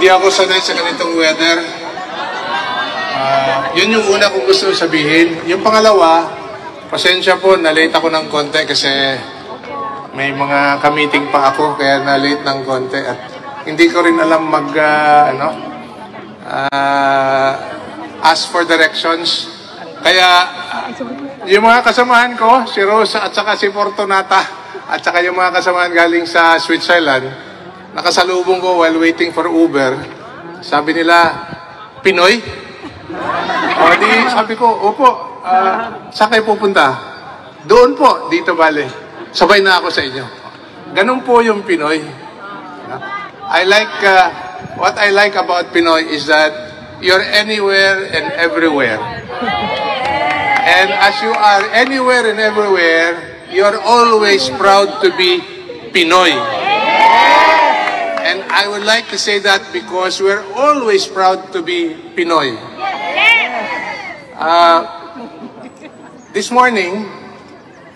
Hindi ako sanay sa ganitong weather. Yun yung una kong gusto sabihin. Yung pangalawa, pasensya po, na-late ako ng konti kasi may mga ka-meeting pa ako kaya na-late ng konti at hindi ko rin alam ask for directions. Kaya yung mga kasamahan ko, si Rosa at saka si Fortunata at saka yung mga kasamahan galing sa Switzerland, nakasalubong ko while waiting for Uber. Sabi nila, Pinoy? O di, sabi ko, opo, saan kayo pupunta? Doon po, dito bale. Sabay na ako sa inyo. Ganun po yung Pinoy. What I like about Pinoy is that you're anywhere and everywhere. And as you are anywhere and everywhere, you're always proud to be Pinoy. And I would like to say that because we're always proud to be Pinoy. This morning,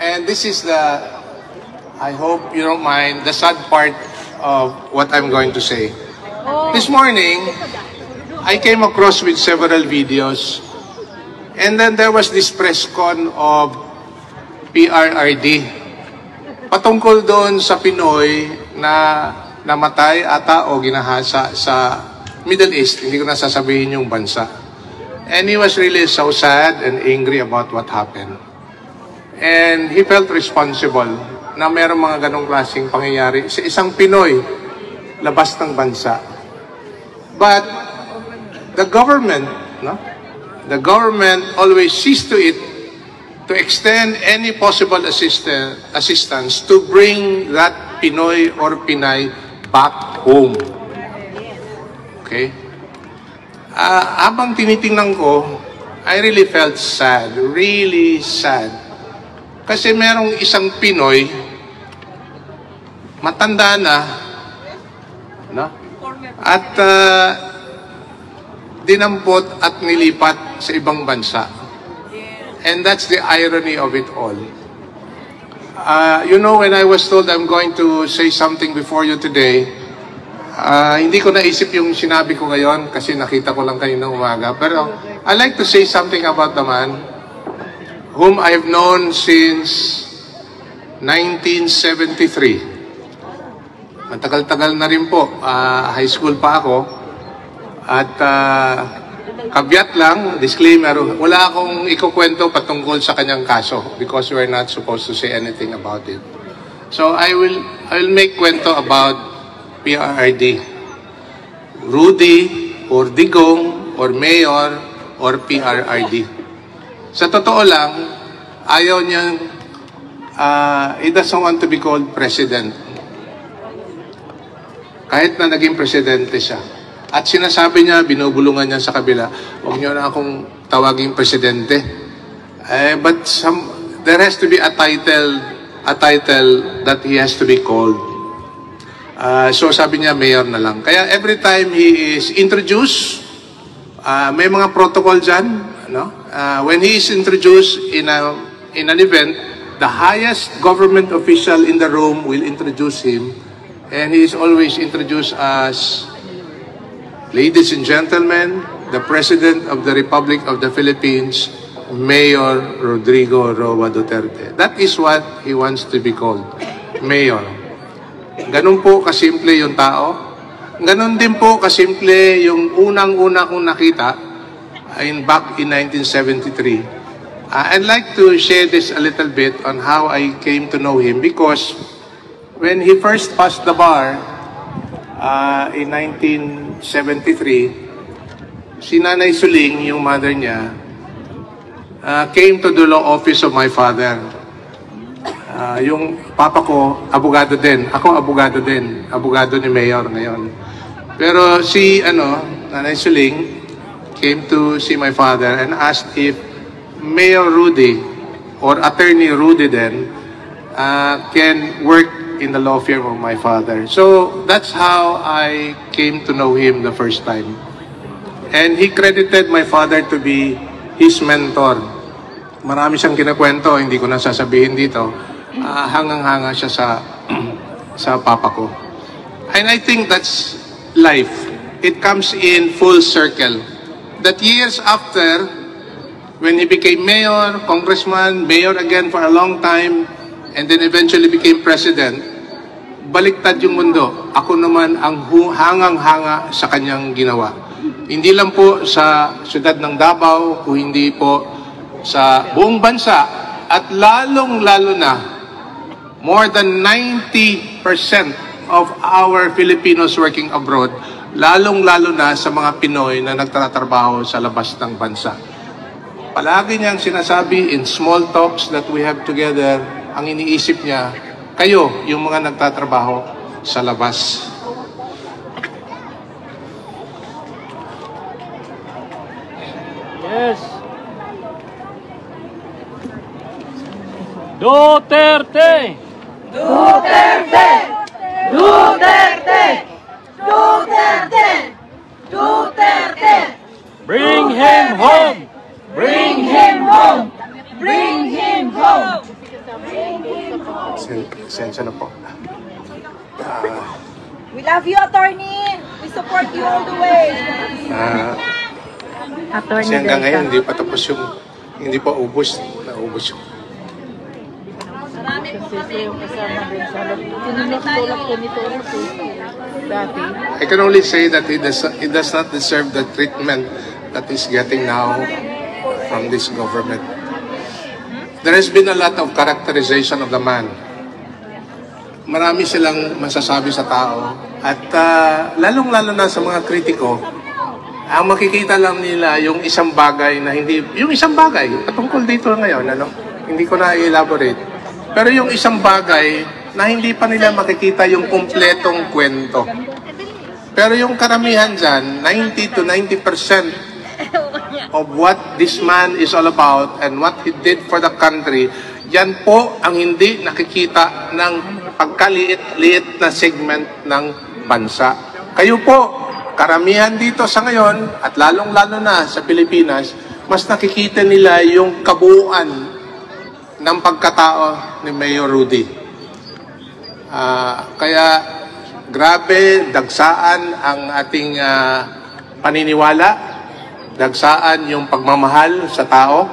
and this is I hope you don't mind, the sad part of what I'm going to say. This morning, I came across with several videos, and then there was this press con of PRRD. Patungkol doon sa Pinoy na namatay ata o ginahasa sa Middle East, hindi ko na sasabihin yung bansa. And he was really so sad and angry about what happened. And he felt responsible na mayroong mga ganong klaseng pangyayari sa isang Pinoy labas ng bansa. But the government always sees to it to extend any possible assistance to bring that Pinoy or Pinay back home. Okay? Habang tinitingnan ko, I really felt sad, really sad. Kasi merong isang Pinoy, matanda na, no? At dinampot at nilipat sa ibang bansa. And that's the irony of it all. You know, when I was told I'm going to say something before you today, hindi ko naisip yung sinabi ko ngayon kasi nakita ko lang kanina umaga. Pero I like to say something about the man whom I've known since 1973. Matagal-tagal na rin po. High school pa ako. At kabyat lang, disclaimer, wala akong ikukwento patungkol sa kanyang kaso because we're not supposed to say anything about it. So I will make kwento about PRRD. Rudy or Digong or Mayor or PRRD. Sa totoo lang, ayaw niyang he doesn't want to be called president. Kahit na naging presidente siya. At sinasabi niya, binubulungan niya sa kabila, huwag niyo na akong tawaging presidente. But there has to be a title that he has to be called. So sabi niya, mayor na lang. Kaya every time he is introduced, may mga protocol dyan. No? When he is introduced in an event, the highest government official in the room will introduce him. And he is always introduced as, ladies and gentlemen, the President of the Republic of the Philippines, Mayor Rodrigo Roa Duterte. That is what he wants to be called, Mayor. Ganun po kasimple yung tao. Ganun din po kasimple yung unang-una kong nakita back in 1973. I'd like to share this a little bit on how I came to know him because when he first passed the bar in 1973, si Nanay Suling, yung mother niya, came to the law office of my father. Yung papa ko, abogado din. Ako, abogado din. Abogado ni Mayor ngayon. Pero si, Nanay Suling came to see my father and asked if Mayor Rudy or Attorney Rudy then can work in the law firm of my father. So that's how I came to know him the first time. And he credited my father to be his mentor. Marami siyang kinakwento, hindi ko na sasabihin dito. Hangang-hanga siya sa papa ko. And I think that's life. it comes in full circle. That years after, when he became mayor, congressman, mayor again for a long time, and then eventually became president, baliktad yung mundo. Ako naman ang hangang-hanga sa kanyang ginawa. Hindi lang po sa siyudad ng Davao, kung hindi po sa buong bansa, at lalong-lalo na, more than 90% of our Filipinos working abroad, lalong-lalo na sa mga Pinoy na nagtatrabaho sa labas ng bansa. Palagi niyang sinasabi in small talks that we have together, ang iniisip niya, kayo, yung mga nagtatrabaho sa labas. Yes. Duterte! Duterte! Duterte! Duterte! Duterte! Bring him home! Bring him home! Bring him home! Sensya na po. We love you, attorney. We support you all the way. Kasi hanggang ngayon, hindi pa tapos yung, hindi pa ubos. Naubos yung. Marami po kasi yung kasama din sa dati. I can only say that he does not deserve the treatment that he's getting now from this government. There has been a lot of characterization of the man. Marami silang masasabi sa tao. At lalong-lalo na sa mga kritiko, ang makikita lang nila yung isang bagay na hindi, yung isang bagay, patungkol dito ngayon, ano? Hindi ko na i-elaborate. Pero yung isang bagay na hindi pa nila makikita yung kumpletong kwento. Pero yung karamihan dyan, 90 to 90% of what this man is all about and what he did for the country, yan po ang hindi nakikita ng pagkaliit-liit na segment ng bansa. Kayo po, karamihan dito sa ngayon, at lalong-lalo na sa Pilipinas, mas nakikita nila yung kabuuan ng pagkatao ni Mayor Rudy. Kaya grabe, dagsaan ang ating paniniwala, dagsaan yung pagmamahal sa tao,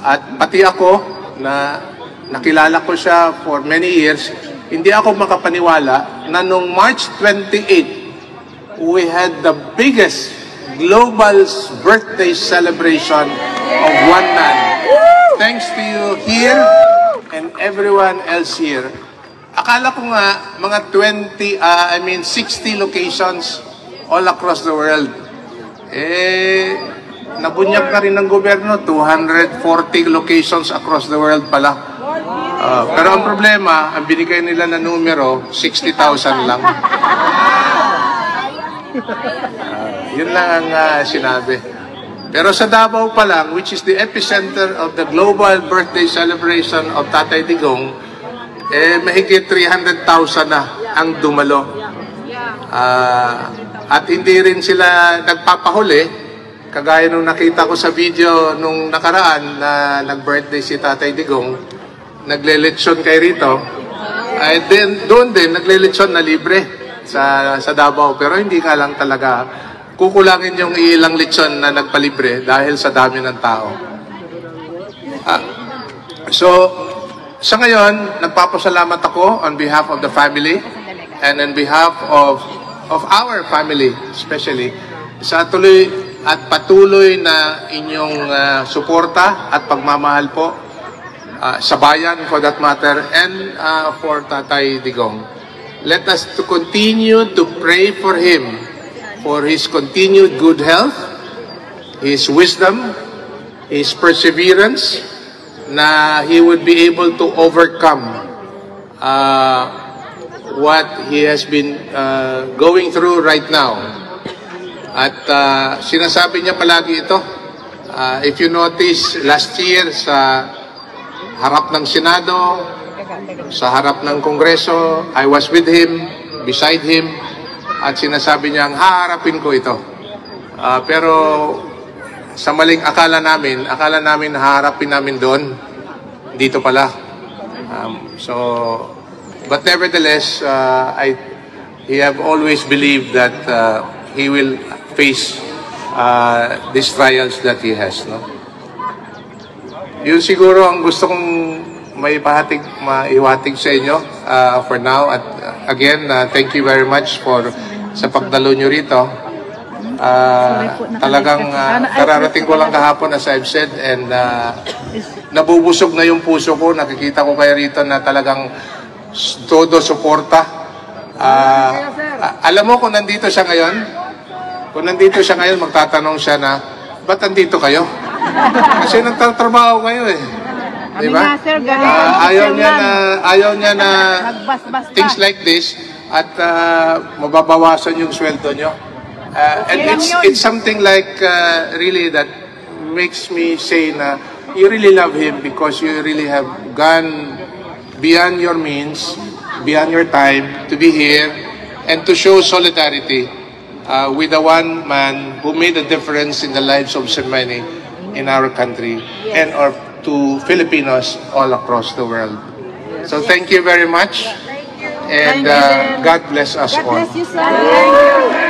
at pati ako na nakilala ko siya for many years, hindi ako makapaniwala na nung March 28, we had the biggest global birthday celebration of one man. Thanks to you here and everyone else here. Akala ko nga mga 60 locations all across the world. Nabunyag na rin ng gobyerno, 240 locations across the world pala. Pero ang problema, ang binigay nila na numero, 60,000 lang. Yun lang ang sinabi. Pero sa Davao pa lang, which is the epicenter of the global birthday celebration of Tatay Digong, mahigit 300,000 na ang dumalo. At hindi rin sila nagpapahuli, kagaya nung nakita ko sa video nung nakaraan na nag-birthday si Tatay Digong, nagle-lechon kay rito, ay doon din nagle-lechon na libre sa Davao. Pero hindi ka lang talaga kukulangin yung ilang lechon na nagpalibre dahil sa dami ng tao. So, sa ngayon, nagpapasalamat ako on behalf of the family and on behalf of our family, especially, sa tuloy at patuloy na inyong suporta at pagmamahal po sa bayan for that matter and for Tatay Digong. Let us to continue to pray for him, for his continued good health, his wisdom, his perseverance, na he would be able to overcome what he has been going through right now. At sinasabi niya palagi ito. If you notice, last year sa harap ng Senado, sa harap ng Kongreso, I was with him, beside him, at sinasabi niyang haharapin ko ito. Pero sa maling akala namin haharapin namin doon, dito pala. But nevertheless, he have always believed that he will face these trials that he has, no? Yun siguro ang gusto kong maiwatig sa inyo for now. At again, thank you very much sa pagdalo nyo rito. Talagang kararating ko lang kahapon, as I've said, and nabubusog na yung puso ko. Nakikita ko kayo rito na talagang todo suporta. Alam mo kung nandito siya ngayon? Kung nandito siya ngayon, magtatanong siya na, ba't nandito kayo? Kasi nagtatrabaho kayo eh. Diba? Ayaw niya na things like this at mababawasan yung sweldo nyo. And it's something like really that makes me say na you really love him because you really have gone beyond your means, beyond your time to be here and to show solidarity with the one man who made a difference in the lives of so many in our country and or to Filipinos all across the world. So thank you very much, and God bless us all. God bless you, sir.